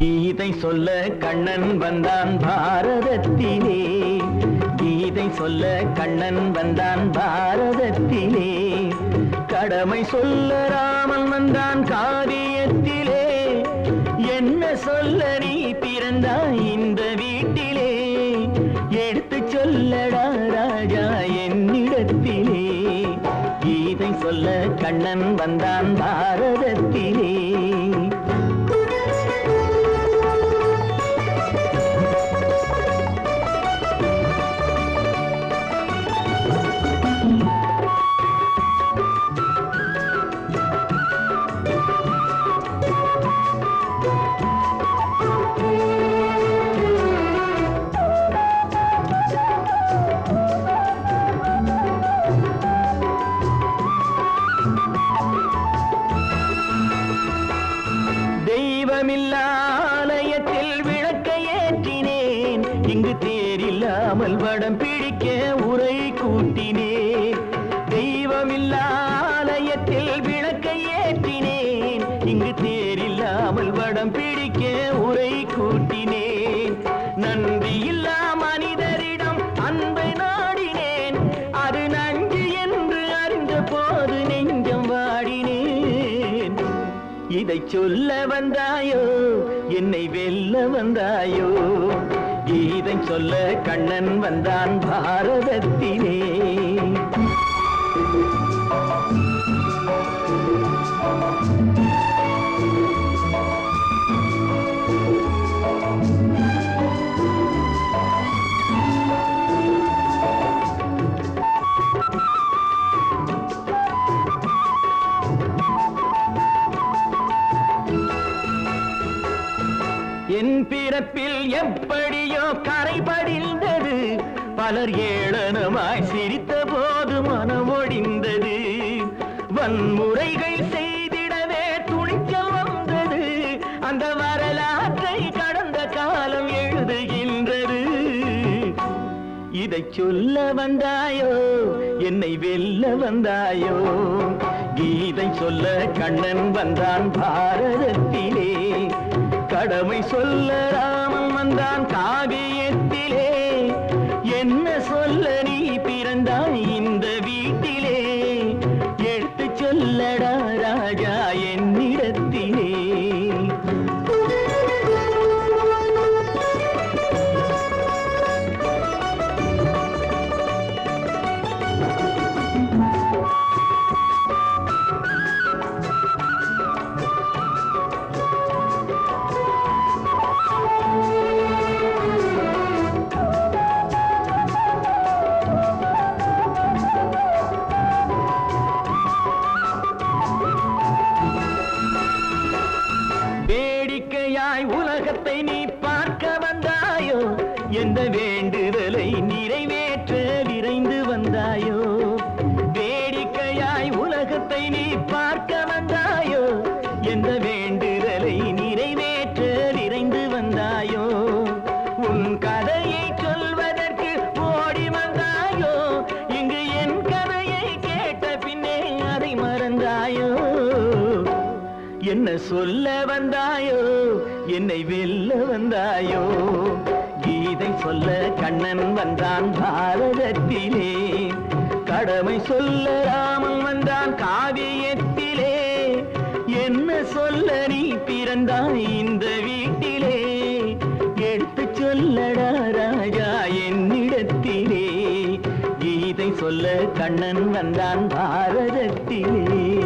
கீதை சொல்ல கண்ணன் வந்தான் பாரதத்திலே. கீதை சொல்ல கண்ணன் வந்தான் பாரதத்திலே. கடமை சொல்ல ராமன் வந்தான் காரியத்திலே. என்ன சொல்ல நீ பிறந்தாய் இந்த வீட்டிலே? எடுத்து சொல்லடா ராஜா என்னிடத்திலே. கீதை சொல்ல கண்ணன் வந்தான் பாரதத்திலே. தெய்வமில்லாலயத்தில் விளக்கை ஏற்றினேன். இங்கு தேரில்லாமல் வடம் பிடிக்க உரை கூட்டினேன். தெய்வமில்லாலயத்தில் விளக்கை ஏற்றினேன். இங்கு தேரில்லாமல் வடம் பிடிக்க உரை கூட்டினேன். நன்றி இல்லா மனிதரிடம் அன்பை நாடினேன். அது நன்றி என்று அறிந்த போது நெஞ்சம் வாடினேன். இதை சொல்ல வந்தாயோ என்னை வெல்ல வந்தாயோ? கீதை சொல்ல கண்ணன் வந்தான் பாரதத்திலே. என் பிறப்பில் எப்படியோ கரை படிந்தது. பலர் ஏளனமாய் சிரித்த போது மனம் ஒடிந்தது. வன்முறைகள் செய்திடவே துணிச்சல் வந்தது. அந்த வரலாற்றை கடந்த காலம் எழுதுகின்றது. இதை சொல்ல வந்தாயோ என்னை வெல்ல வந்தாயோ? கீதை சொல்ல கண்ணன் வந்தான் பாரதத்திலே. கடமை சொல்ல ராமன் வந்தான் காவியத்திலே. என்ன சொல்ல நீ பிறந்தாய் இந்த வீட்டிலே? எடுத்து சொல்லடா ராஜா என்னிடத்திலே. வேடிக்கையாய் உலகத்தை நீ பார்க்க வந்தாயோ? எந்த வேண்டுதலை நிறைவேற்ற விரைந்து வந்தாயோ? வேடிக்கையாய் உலகத்தை நீ பார்க்க வந்தாயோ? எந்த வேண்டுதலை நிறைவேற்ற விரைந்து வந்தாயோ? உன் கதையை சொல்வதற்கு ஓடி வந்தாயோ? இங்கு என் கதையை கேட்ட பின்னே அதை மறந்தாயோ? என்ன சொல்ல வந்தாயோ என்னை வெல்ல வந்தாயோ? கீதை சொல்ல கண்ணன் வந்தான் பாரதத்திலே. கடமை சொல்ல ராமன் வந்தான் காவியத்திலே. என்ன சொல்ல நீ பிறந்தாய் இந்த வீட்டிலே? எடுத்து சொல்லடா ராஜா என்னிடத்திலே. கீதை சொல்ல கண்ணன் வந்தான் பாரதத்திலே.